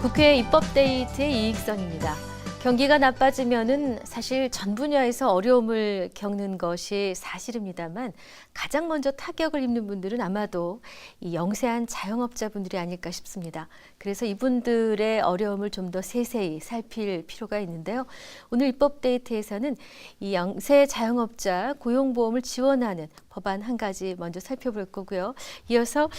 국회 입법데이트의 이익성입니다. 경기가 나빠지면은 사실 전 분야에서 어려움을 겪는 것이 사실입니다만 가장 먼저 타격을 입는 분들은 아마도 이 영세한 자영업자분들이 아닐까 싶습니다. 그래서 이분들의 어려움을 좀 더 세세히 살필 필요가 있는데요. 오늘 입법데이트에서는 이 영세 자영업자 고용보험을 지원하는 법안 한 가지 먼저 살펴볼 거고요. 이어서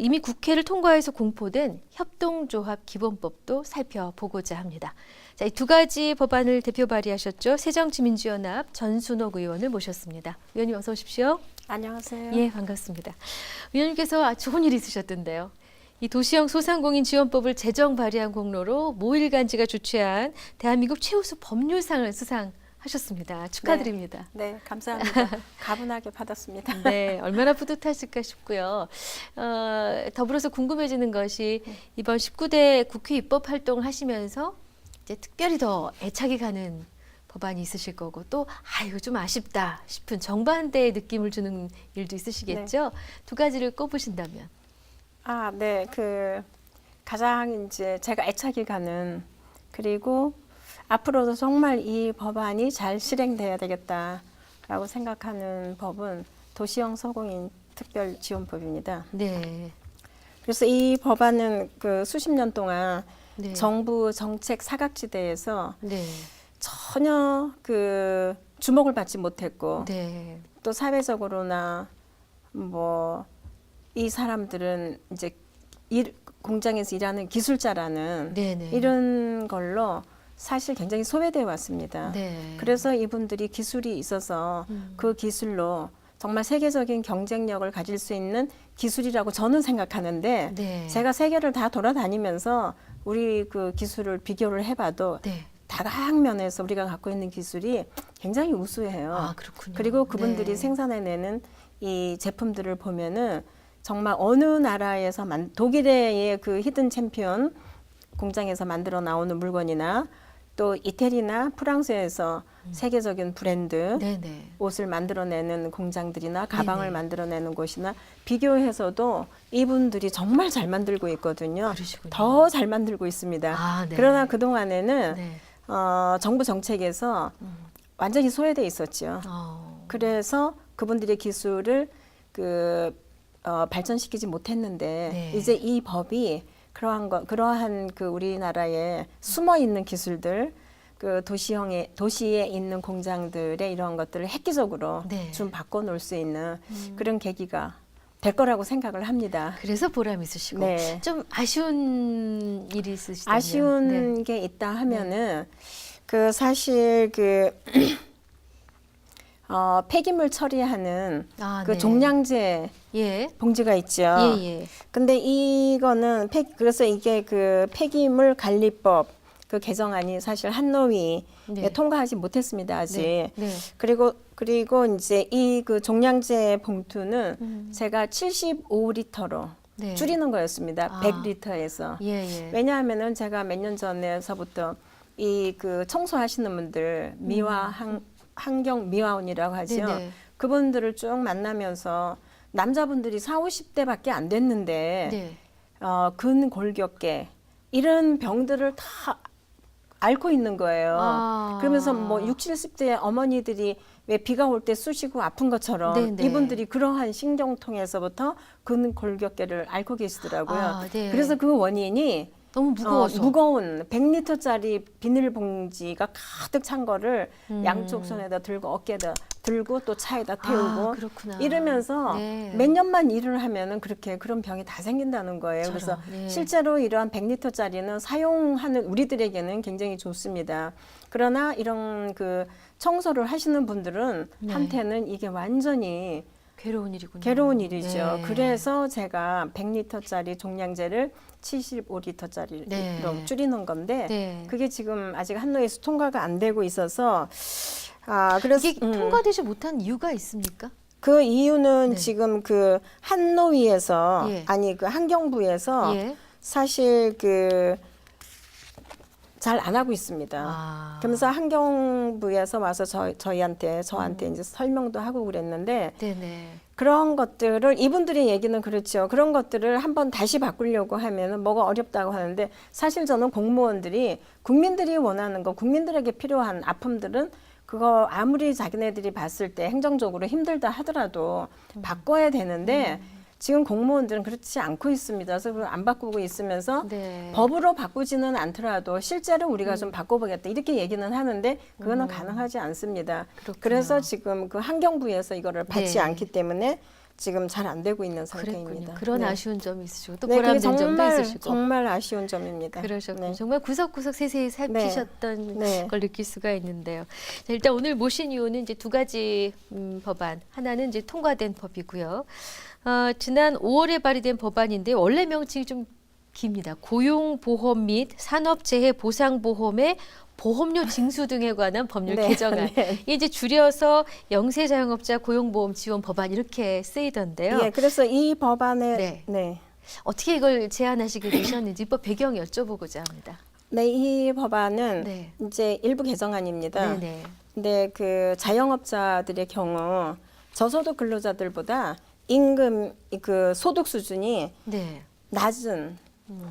이미 국회를 통과해서 공포된 협동조합 기본법도 살펴보고자 합니다. 자, 이 두 가지 법안을 대표 발의하셨죠. 새정치민주연합 전순옥 의원을 모셨습니다. 의원님 어서 오십시오. 안녕하세요. 예, 반갑습니다. 의원님께서 좋은 일이 있으셨던데요. 이 도시형 소상공인 지원법을 제정 발의한 공로로 모일간지가 주최한 대한민국 최우수 법률상을 수상하셨습니다. 축하드립니다. 네, 감사합니다. 가분하게 받았습니다. 네, 얼마나 뿌듯하실까 싶고요. 더불어서 궁금해지는 것이 이번 19대 국회 입법 활동을 하시면서 이제 특별히 더 애착이 가는 법안이 있으실 거고 또 이거 좀 아쉽다 싶은 정반대의 느낌을 주는 일도 있으시겠죠? 네. 두 가지를 꼽으신다면. 네, 가장 이제 제가 애착이 가는 그리고 앞으로도 정말 이 법안이 잘 실행돼야 되겠다라고 생각하는 법은 도시형 소상공인 특별지원법입니다. 네. 그래서 이 법안은 수십 년 동안 네. 정부 정책 사각지대에서 네. 전혀 주목을 받지 못했고 네. 또 사회적으로나 이 사람들은 이제 공장에서 일하는 기술자라는 네네. 이런 걸로 사실 굉장히 소외되어 왔습니다. 네. 그래서 이분들이 기술이 있어서 그 기술로 정말 세계적인 경쟁력을 가질 수 있는 기술이라고 저는 생각하는데 네. 제가 세계를 다 돌아다니면서 우리 그 기술을 비교를 해봐도 네. 다각면에서 우리가 갖고 있는 기술이 굉장히 우수해요. 그렇군요. 그리고 그분들이 네. 생산해내는 이 제품들을 보면은 정말 어느 나라에서 독일의 그 히든 챔피언 공장에서 만들어 나오는 물건이나 또 이태리나 프랑스에서 세계적인 브랜드 네네. 옷을 만들어내는 공장들이나 가방을 네네. 만들어내는 곳이나 비교해서도 이분들이 정말 잘 만들고 있거든요. 그러시군요. 더 잘 만들고 있습니다. 네. 그러나 그동안에는 네. 정부 정책에서 완전히 소외돼 있었죠. 그래서 그분들의 기술을 발전시키지 못했는데 네. 이제 이 법이 그러한 우리나라에 숨어 있는 기술들, 도시에 있는 공장들의 이러한 것들을 획기적으로 네. 좀 바꿔놓을 수 있는 그런 계기가 될 거라고 생각을 합니다. 그래서 보람 있으시고 네. 좀 아쉬운 일이 있으시다면 아쉬운 네. 게 있다 하면은 사실 폐기물 처리하는 네. 종량제 예. 봉지가 있죠. 예. 근데 이거는 그래서 이게 폐기물 관리법 개정안이 사실 한노위에 네. 통과하지 못했습니다 아직. 네. 네. 그리고 이제 이 종량제 봉투는 제가 75리터로 네. 줄이는 거였습니다. 100리터에서. 예. 왜냐하면은 제가 몇 년 전에서부터 이 청소하시는 분들 환경 미화원이라고 하죠. 네네. 그분들을 쭉 만나면서 남자분들이 40, 50대밖에 안 됐는데 네. 근골격계 이런 병들을 다 앓고 있는 거예요. 그러면서 60, 70대 어머니들이 왜 비가 올 때 쑤시고 아픈 것처럼 네네. 이분들이 그러한 신경통에서부터 근골격계를 앓고 계시더라고요. 네. 그래서 그 원인이 너무 무거워서 무거운 100리터짜리 비닐봉지가 가득 찬 거를 양쪽 손에다 들고 어깨에다 들고 또 차에다 태우고 그렇구나. 이러면서 네. 몇 년만 일을 하면은 그런 병이 다 생긴다는 거예요. 그래서 네. 실제로 이러한 100리터짜리는 사용하는 우리들에게는 굉장히 좋습니다. 그러나 이런 청소를 하시는 분들은 네. 한테는 이게 완전히 괴로운 일이군요. 괴로운 일이죠. 네. 그래서 제가 100리터짜리 종량제를 75리터짜리로 네. 줄이는 건데 네. 그게 지금 아직 한노위에서 통과가 안 되고 있어서 그래서 이게 통과되지 못한 이유가 있습니까? 그 이유는 네. 지금 한노위에서 예. 환경부에서 예. 사실 잘 안 하고 있습니다. 그러면서 환경부에서 와서 저한테 이제 설명도 하고 그랬는데 네네. 그런 것들을 이분들의 얘기는 그렇죠. 그런 것들을 한번 다시 바꾸려고 하면은 뭐가 어렵다고 하는데 사실 저는 공무원들이 국민들이 원하는 거, 국민들에게 필요한 아픔들은 그거 아무리 자기네들이 봤을 때 행정적으로 힘들다 하더라도 바꿔야 되는데 지금 공무원들은 그렇지 않고 있습니다. 그래서 그걸 안 바꾸고 있으면서 네. 법으로 바꾸지는 않더라도 실제로 우리가 좀 바꿔보겠다 이렇게 얘기는 하는데 그거는 가능하지 않습니다. 그렇군요. 그래서 지금 그 환경부에서 이거를 받지 네. 않기 때문에 지금 잘 안 되고 있는 그랬군요. 상태입니다. 그런 네. 아쉬운 점이 있으시고 또 네, 그게 보람된 점도 있으시고. 정말 아쉬운 점입니다. 그러셨군요. 네. 정말 구석구석 세세히 살피셨던 네. 걸 느낄 수가 있는데요. 자, 일단 오늘 모신 이유는 이제 두 가지 법안. 하나는 이제 통과된 법이고요. 지난 5월에 발의된 법안인데 원래 명칭이 좀 깁니다. 고용보험 및 산업재해보상보험의 보험료 징수 등에 관한 법률 네, 개정안. 네. 이게 이제 줄여서 영세자영업자 고용보험 지원 법안 이렇게 쓰이던데요. 예, 그래서 이 법안에 네. 네. 어떻게 이걸 제안하시게 되셨는지 입법 배경 여쭤보고자 합니다. 네, 이 법안은 네. 이제 일부 개정안입니다. 네네. 근데 그 자영업자들의 경우 저소득 근로자들보다 임금 그 소득 수준이 네. 낮은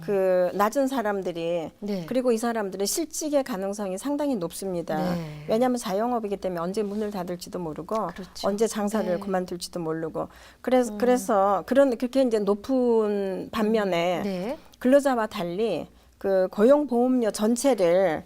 그 낮은 사람들이 네. 그리고 이 사람들은 실직의 가능성이 상당히 높습니다. 네. 왜냐하면 자영업이기 때문에 언제 문을 닫을지도 모르고 그렇죠. 언제 장사를 네. 그만둘지도 모르고 그래서 그렇게 이제 높은 반면에 네. 근로자와 달리 그 고용보험료 전체를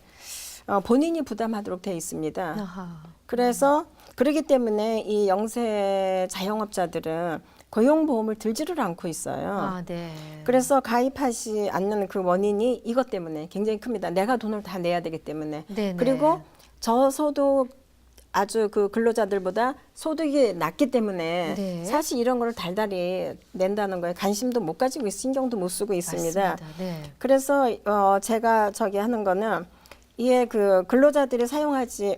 본인이 부담하도록 되어 있습니다. 아하. 그래서 그렇기 때문에 이 영세 자영업자들은 고용보험을 들지를 않고 있어요. 아, 네. 그래서 가입하지 않는 그 원인이 이것 때문에 굉장히 큽니다. 내가 돈을 다 내야 되기 때문에. 네네. 그리고 저소득 아주 그 근로자들보다 소득이 낮기 때문에 네. 사실 이런 거를 달달이 낸다는 거에 관심도 못 가지고 신경도 못 쓰고 있습니다. 맞습니다. 네. 그래서 제가 하는 거는 이에 그 근로자들이 사용하지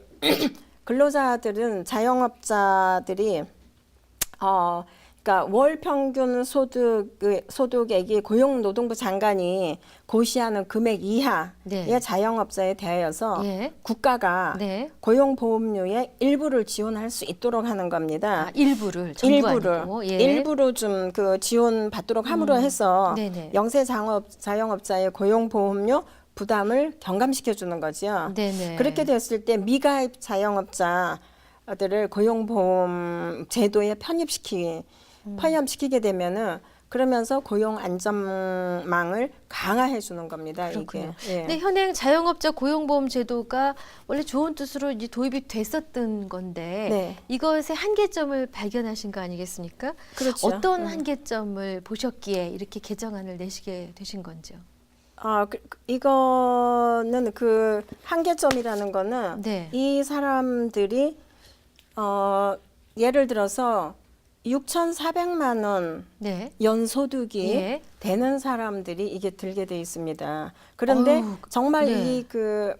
근로자들은 자영업자들이 그러니까 월 평균 소득액이 고용노동부 장관이 고시하는 금액 이하의 네. 자영업자에 대하여서 예. 국가가 네. 고용보험료의 일부를 지원할 수 있도록 하는 겁니다. 아, 일부를 전부 아니고. 예. 일부로 좀 그 지원 받도록 함으로 해서 네네. 영세 자영업자의 고용보험료 부담을 경감시켜 주는 거죠. 네네. 그렇게 됐을 때 미가입 자영업자들을 고용보험 제도에 편입시키게 되면은 그러면서 고용 안전망을 강화해 주는 겁니다. 그렇군요. 이게. 예. 근데 현행 자영업자 고용보험 제도가 원래 좋은 뜻으로 이제 도입이 됐었던 건데 네. 이것의 한계점을 발견하신 거 아니겠습니까? 그렇죠. 어떤 한계점을 보셨기에 이렇게 개정안을 내시게 되신 건지요? 이거는 그 한계점이라는 거는 네. 이 사람들이 예를 들어서 6,400만 원 네. 연소득이 예. 되는 사람들이 이게 들게 돼 있습니다. 그런데 어우, 정말 네. 이 그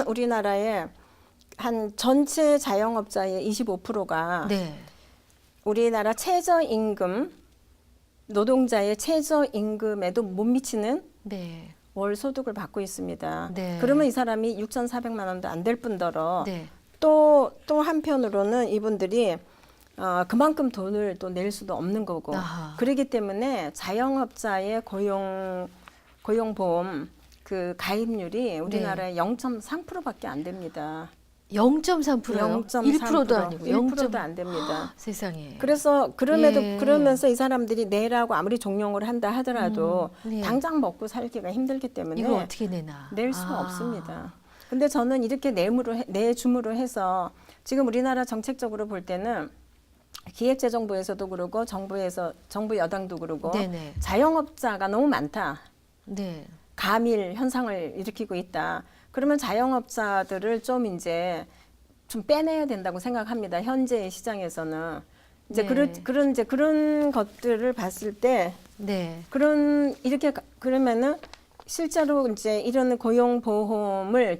우리나라의 한 전체 자영업자의 25%가 네. 우리나라 최저임금 노동자의 최저임금에도 못 미치는 네. 월 소득을 받고 있습니다. 네. 그러면 이 사람이 6,400만 원도 안 될 뿐더러 네. 또 한편으로는 이분들이 그만큼 돈을 또 낼 수도 없는 거고 아하. 그렇기 때문에 자영업자의 고용보험 그 가입률이 우리나라에 0.3%밖에 안 됩니다. 0.3%요? 1%도 아니고 1%도 안 됩니다. 세상에. 그래서 예. 그러면서 이 사람들이 내라고 아무리 종용을 한다 하더라도 네. 당장 먹고 살기가 힘들기 때문에 이거 어떻게 내나? 낼 수가 아. 없습니다. 근데 저는 이렇게 내줌으로 해서 지금 우리나라 정책적으로 볼 때는 기획재정부에서도 그러고 정부 여당도 그러고 네네. 자영업자가 너무 많다. 네. 가밀 현상을 일으키고 있다. 그러면 자영업자들을 좀 이제 좀 빼내야 된다고 생각합니다. 현재 시장에서는 이제 네. 그런 것들을 봤을 때 네. 그러면은 실제로 이제 이런 고용보험을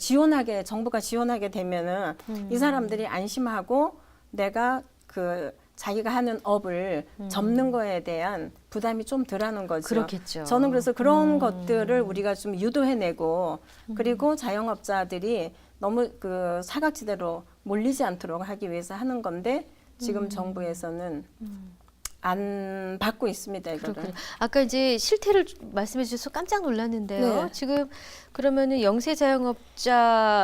정부가 지원하게 되면은 이 사람들이 안심하고 내가 자기가 하는 업을 접는 거에 대한 부담이 좀 덜하는 거죠. 그렇겠죠. 저는 그래서 그런 것들을 우리가 좀 유도해내고 그리고 자영업자들이 너무 그 사각지대로 몰리지 않도록 하기 위해서 하는 건데 지금 정부에서는 안 받고 있습니다. 이거를. 그렇군요. 아까 이제 실태를 말씀해 주셔서 깜짝 놀랐는데요. 네. 지금 그러면은 영세 자영업자의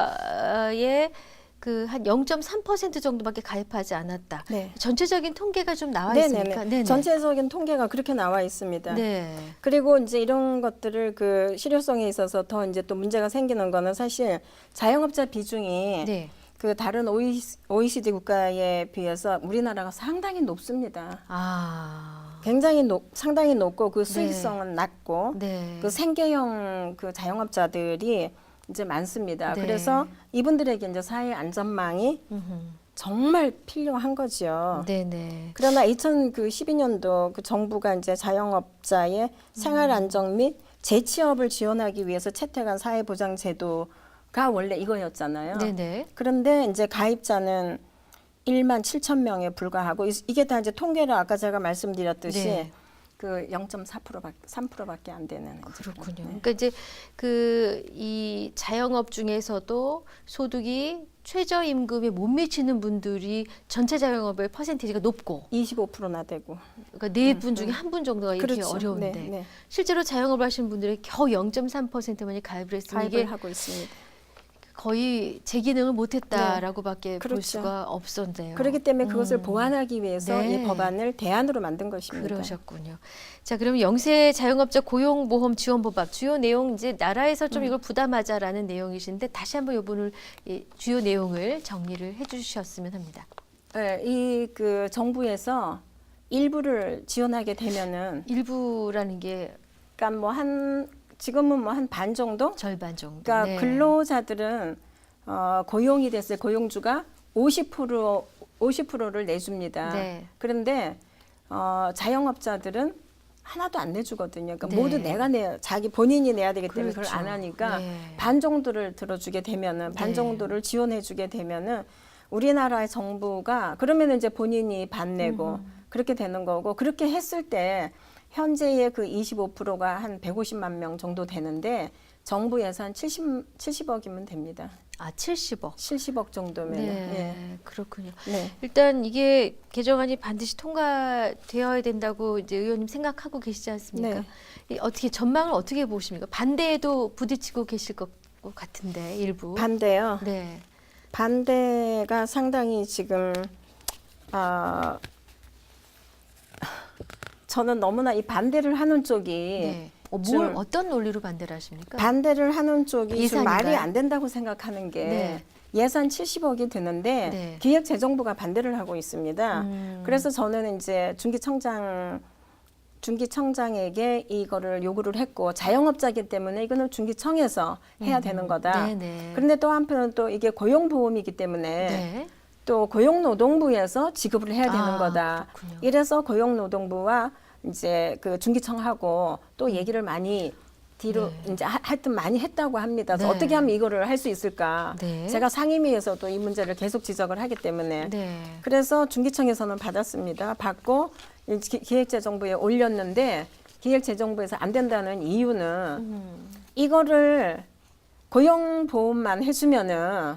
그 한 0.3% 정도밖에 가입하지 않았다. 네. 전체적인 통계가 좀 나와 네네네. 있습니까? 네네. 전체적인 통계가 그렇게 나와 있습니다. 네. 그리고 이제 이런 것들을 그 실효성에 있어서 더 이제 또 문제가 생기는 거는 사실 자영업자 비중이 네. 그 다른 OECD 국가에 비해서 우리나라가 상당히 높습니다. 아. 굉장히 상당히 높고 그 수익성은 낮고 네. 그 생계형 그 자영업자들이 이제 많습니다. 네. 그래서 이분들에게 이제 사회 안전망이 음흠. 정말 필요한 거죠. 네네. 그러나 2012년도 그 정부가 이제 자영업자의 생활 안정 및 재취업을 지원하기 위해서 채택한 사회보장제도가 원래 이거였잖아요. 네네. 그런데 이제 가입자는 1만 7천 명에 불과하고 이게 다 이제 통계를 아까 제가 말씀드렸듯이 네. 그 0.4%밖에 3%밖에 안 되는. 그렇군요. 네. 그러니까 이제 그 이 자영업 중에서도 소득이 최저임금에 못 미치는 분들이 전체 자영업의 퍼센티지가 높고, 25%나 되고. 그러니까 네 분 중에 한 분 정도가 이렇게 그렇죠. 어려운데 네, 네. 실제로 자영업을 하시는 분들이 겨우 0.3%만이 가입을 했으니 가입을 이게 하고 있습니다. 거의 제 기능을 못했다라고밖에 볼 그렇죠. 수가 없었네요. 그렇기 때문에 그것을 보완하기 위해서 네. 이 법안을 대안으로 만든 것입니다. 그러셨군요. 자, 그럼 영세 자영업자 고용보험 지원법안 주요 내용 이제 나라에서 좀 이걸 부담하자라는 내용이신데 다시 한번 이 부분을 이 주요 내용을 정리를 해주셨으면 합니다. 네, 이 그 정부에서 일부를 지원하게 되면은, 일부라는 게 그러니까 뭐 지금은 뭐 한 반 정도? 절반 정도. 그러니까 네. 근로자들은 고용이 됐을 고용주가 50%를 내줍니다. 네. 그런데 자영업자들은 하나도 안 내주거든요. 그러니까 네. 모두 자기 본인이 내야 되기 때문에 그걸 그렇죠. 안 하니까 네. 반 정도를 들어주게 되면은 반 네. 정도를 지원해주게 되면은 우리나라의 정부가 그러면은 이제 본인이 반 내고 그렇게 되는 거고 그렇게 했을 때 현재의 그 25%가 한 150만 명 정도 되는데 정부 예산 70억이면 됩니다. 아, 70억. 70억 정도면. 네, 그렇군요. 네. 일단 이게 개정안이 반드시 통과되어야 된다고 이제 의원님 생각하고 계시지 않습니까? 네. 어떻게 전망을 어떻게 보십니까? 반대에도 부딪히고 계실 것 같은데 일부. 반대요. 네. 반대가 상당히 지금 저는 너무나 이 반대를 하는 쪽이 네. 좀 어떤 논리로 반대를 하십니까? 반대를 하는 쪽이 좀 예산인가요? 말이 안 된다고 생각하는 게 네. 예산 70억이 드는데 네. 기획재정부가 반대를 하고 있습니다. 그래서 저는 이제 중기청장에게 이거를 요구를 했고 자영업자이기 때문에 이거는 중기청에서 해야 되는 거다. 네네. 그런데 또 한편은 또 이게 고용보험이기 때문에 네. 또 고용노동부에서 지급을 해야 되는 거다. 그렇군요. 이래서 고용노동부와 이제 그 중기청하고 또 얘기를 많이 뒤로 이제 하여튼 많이 했다고 합니다. 그래서 네. 어떻게 하면 이거를 할 수 있을까? 네. 제가 상임위에서도 이 문제를 계속 지적을 하기 때문에 네. 그래서 중기청에서는 받았습니다. 받고 기획재정부에 올렸는데 기획재정부에서 안 된다는 이유는 이거를 고용보험만 해주면은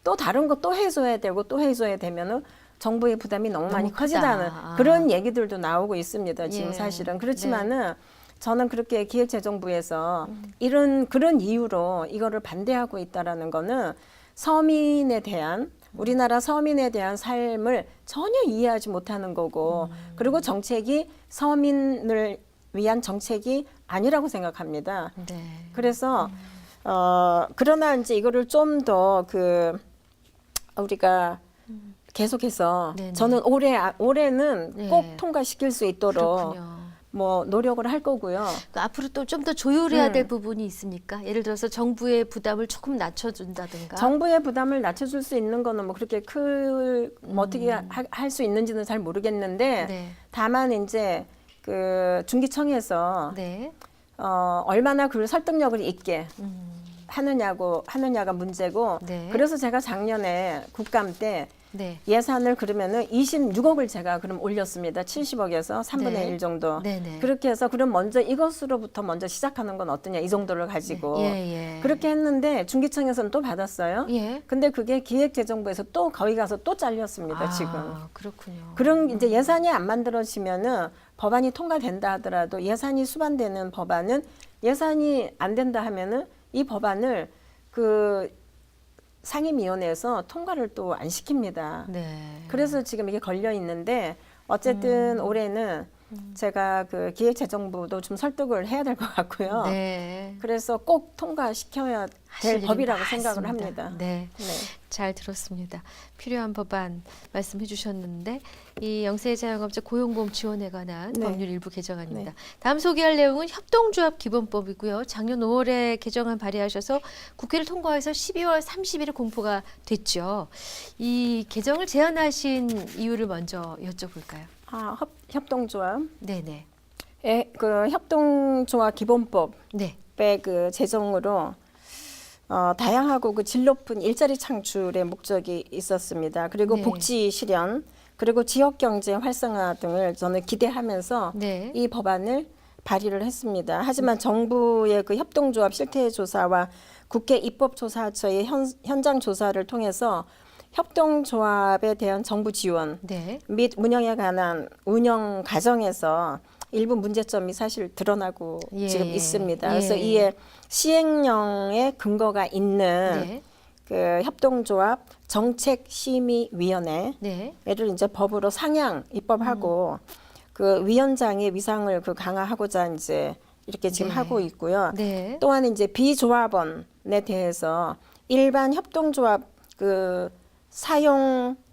또 다른 거 또 해줘야 되고 또 해줘야 되면은 정부의 부담이 너무 많이 너무 커지다는 크다. 그런 얘기들도 나오고 있습니다. 지금 예. 사실은 그렇지만은 저는 그렇게 기획재정부에서 그런 이유로 이거를 반대하고 있다라는 거는 서민에 대한 우리나라 서민에 대한 삶을 전혀 이해하지 못하는 거고 그리고 정책이 서민을 위한 정책이 아니라고 생각합니다. 네. 그래서 그러나 이제 이거를 좀 더 우리가 계속해서 네네. 저는 올해는 네. 꼭 통과시킬 수 있도록 그렇군요. 뭐 노력을 할 거고요. 그러니까 앞으로 또 좀 더 조율해야 될 부분이 있습니까? 예를 들어서 정부의 부담을 조금 낮춰준다든가. 정부의 부담을 낮춰줄 수 있는 거는 뭐 그렇게 뭐 어떻게 할 수 있는지는 잘 모르겠는데 네. 다만 이제 그 중기청에서 네. 얼마나 그 설득력을 있게 하느냐가 문제고 네. 그래서 제가 작년에 국감 때 네. 예산을 그러면은 26억을 제가 그럼 올렸습니다. 70억에서 3분의 네. 1 정도. 네네. 그렇게 해서 그럼 먼저 이것으로부터 먼저 시작하는 건 어떠냐, 이 정도를 가지고. 예. 그렇게 했는데 중기청에서는 또 받았어요. 예. 근데 그게 기획재정부에서 또 거기 가서 또 잘렸습니다, 아, 지금. 그렇군요. 그런 이제 예산이 안 만들어지면은 법안이 통과된다 하더라도 예산이 수반되는 법안은 예산이 안 된다 하면은 이 법안을 그 상임위원회에서 통과를 또 안 시킵니다. 네. 그래서 지금 이게 걸려 있는데 어쨌든 올해는 제가 그 기획재정부도 좀 설득을 해야 될 것 같고요. 네. 그래서 꼭 통과시켜야 하실 될 일이 법이라고 생각을 많습니다. 합니다. 네. 네. 잘 들었습니다. 필요한 법안 말씀해 주셨는데 이 영세 자영업자 고용보험 지원에 관한 네. 법률 일부 개정안입니다. 네. 다음 소개할 내용은 협동조합 기본법이고요. 작년 5월에 개정안 발의하셔서 국회를 통과해서 12월 30일에 공포가 됐죠. 이 개정을 제안하신 이유를 먼저 여쭤볼까요? 아, 협동조합. 네네. 그 협동조합 기본법의 네. 그 제정으로 다양하고 그 질 높은 일자리 창출의 목적이 있었습니다. 그리고 네. 복지 실현, 그리고 지역 경제 활성화 등을 저는 기대하면서 네. 이 법안을 발의를 했습니다. 하지만 정부의 그 협동조합 실태 조사와 국회 입법조사처의 현장 조사를 통해서 협동조합에 대한 정부 지원 네. 및 운영에 관한 운영 과정에서 일부 문제점이 사실 드러나고 예, 지금 예. 있습니다. 예. 그래서 이에 시행령의 근거가 있는 네. 그 협동조합 정책심의위원회를 네. 이제 법으로 상향 입법하고 그 위원장의 위상을 그 강화하고자 이제 이렇게 지금 네. 하고 있고요. 네. 또한 이제 비조합원에 대해서 일반 협동조합 그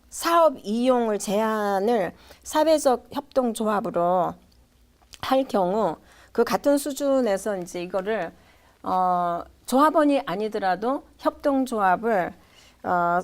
사업 이용을 제한을 사회적 협동조합으로 할 경우 그 같은 수준에서 이제 이거를 조합원이 아니더라도 협동조합을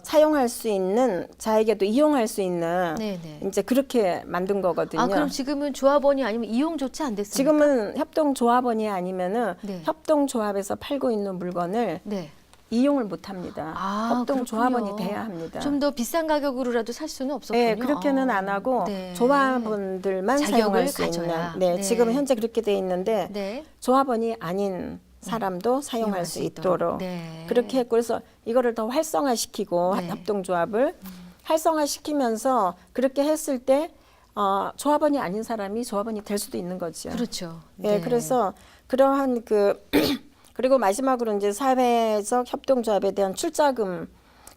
사용할 수 있는 자에게도 이용할 수 있는 네네. 이제 그렇게 만든 거거든요. 아, 그럼 지금은 조합원이 아니면 이용조차 안 됐습니까? 지금은 협동조합원이 아니면은 네. 협동조합에서 팔고 있는 물건을 네. 이용을 못 합니다. 아, 협동조합원이 그렇군요. 돼야 합니다. 좀 더 비싼 가격으로라도 살 수는 없었군요. 네, 그렇게는 안 하고 네. 조합원들만 자격을 사용할 수 가져야. 있는. 네, 네. 지금은 현재 그렇게 돼 있는데 네. 조합원이 아닌 사람도 사용할 수 있도록 네. 그렇게 했고 그래서 이거를 더 활성화시키고 네. 협동조합을 활성화시키면서 그렇게 했을 때 조합원이 아닌 사람이 조합원이 될 수도 있는 거죠. 그렇죠. 네, 그래서 그러한 그 그리고 마지막으로 이제 사회적 협동조합에 대한 출자금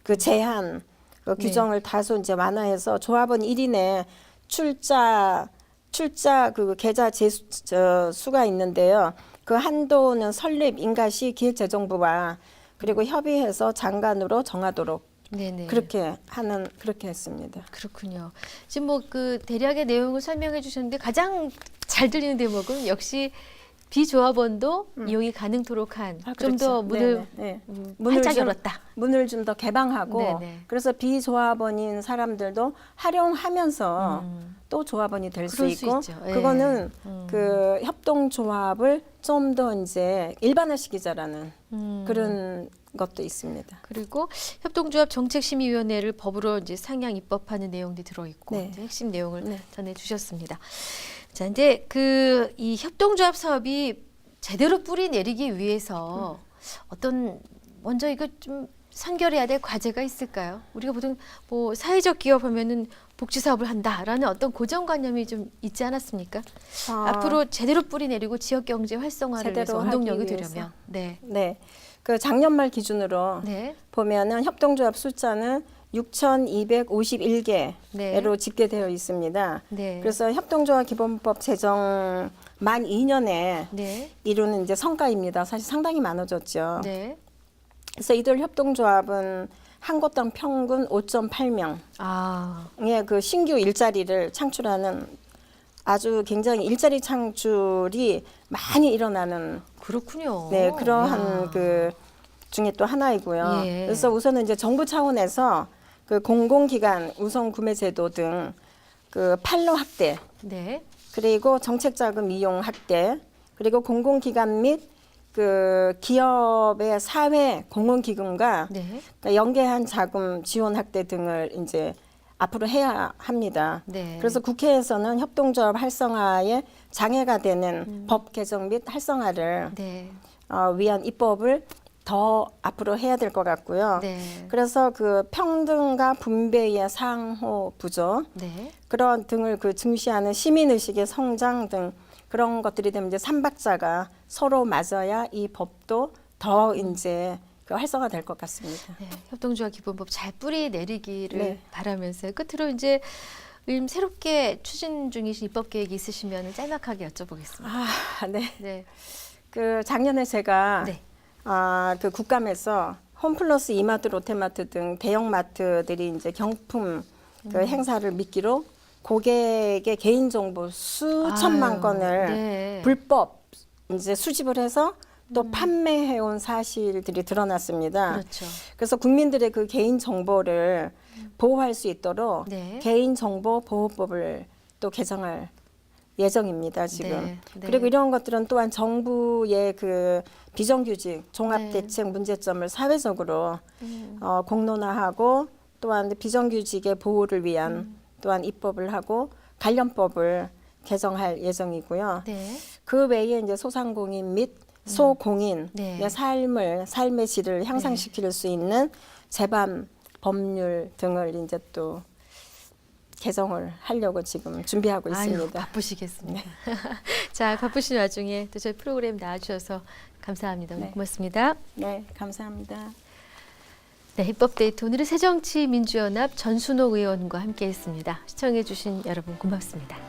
그 제한 그 네. 규정을 다소 이제 완화해서 조합원 1인의 출자 그 계좌 수가 있는데요. 그 한도는 설립 인가 시 기획재정부와 그리고 협의해서 장관으로 정하도록 네네. 그렇게 했습니다. 그렇군요. 지금 뭐 그 대략의 내용을 설명해 주셨는데 가장 잘 들리는 대목은 역시 비조합원도 이용이 가능토록 한 좀 더 그렇죠. 문을 네네. 활짝 좀- 열었다. 문을 좀 더 개방하고 네네. 그래서 비조합원인 사람들도 활용하면서 또 조합원이 될 수 그럴 수 있고 있죠. 예. 그거는 그 협동조합을 좀 더 이제 일반화시키자라는 그런 것도 있습니다. 그리고 협동조합 정책심의위원회를 법으로 이제 상향 입법하는 내용들이 들어있고 네. 이제 핵심 내용을 네. 전해주셨습니다. 자, 이제 그 이 협동조합 사업이 제대로 뿌리 내리기 위해서 어떤 먼저 이거 좀 선결해야 될 과제가 있을까요? 우리가 보통 뭐 사회적 기업 하면은 복지 사업을 한다라는 어떤 고정관념이 좀 있지 않았습니까? 앞으로 제대로 뿌리 내리고 지역 경제 활성화를 위해서 제대로 원동력이 하기 위해서. 되려면, 네, 네. 그 작년 말 기준으로 네, 보면은 협동조합 숫자는 6,251개로 네. 집계되어 있습니다. 네, 그래서 협동조합 기본법 제정 만 2년에 네, 이루는 이제 성과입니다. 사실 상당히 많아졌죠. 네. 그래서 이들 협동조합은 한 곳당 평균 5.8명의 아, 그 신규 일자리를 창출하는 아주 굉장히 일자리 창출이 많이 일어나는 그렇군요. 네, 그러한 야. 그 중에 또 하나이고요. 예. 그래서 우선은 이제 정부 차원에서 그 공공기관 우선 구매 제도 등 그 판로 확대, 네, 그리고 정책자금 이용 확대, 그리고 공공기관 및 그 기업의 사회 공헌기금과 네, 그러니까 연계한 자금 지원 확대 등을 이제 앞으로 해야 합니다. 네. 그래서 국회에서는 협동조합 활성화에 장애가 되는 법 개정 및 활성화를 네. 위한 입법을 더 앞으로 해야 될 것 같고요. 네. 그래서 그 평등과 분배의 상호 부조 네. 그런 등을 그 중시하는 시민의식의 성장 등 그런 것들이 되면 이제 삼박자가 서로 맞아야 이 법도 더 이제 그 활성화될 것 같습니다. 네, 협동조합 기본법 잘 뿌리 내리기를 네. 바라면서요. 끝으로 이제 새롭게 추진 중이신 입법 계획이 있으시면 짤막하게 여쭤보겠습니다. 아, 네. 네. 그 작년에 제가 네. 그 국감에서 홈플러스 이마트, 롯데마트 등 대형마트들이 이제 경품 그 행사를 미끼로 고객의 개인정보 수천만 아유, 건을 네. 불법 이제 수집을 해서 또 판매해온 사실들이 드러났습니다. 그렇죠. 그래서 국민들의 그 개인 정보를 보호할 수 있도록 네. 개인정보보호법을 또 개정할 예정입니다, 지금. 네, 네. 그리고 이런 것들은 또한 정부의 그 비정규직, 네. 종합대책 문제점을 사회적으로 공론화하고 또한 비정규직의 보호를 위한 또한 입법을 하고 관련법을 개정할 예정이고요. 네. 그 외에 이제 소상공인 및 소공인의 네. 삶의 질을 향상시킬 수 있는 제반 법률 등을 이제 또 개정을 하려고 지금 준비하고 아유, 있습니다. 바쁘시겠습니다. 자, 바쁘신 와중에 또 저희 프로그램 나와주셔서 감사합니다. 오늘 네. 고맙습니다. 네, 감사합니다. 네, 입법데이트 오늘은 새정치민주연합 전순옥 의원과 함께했습니다. 시청해주신 여러분 고맙습니다.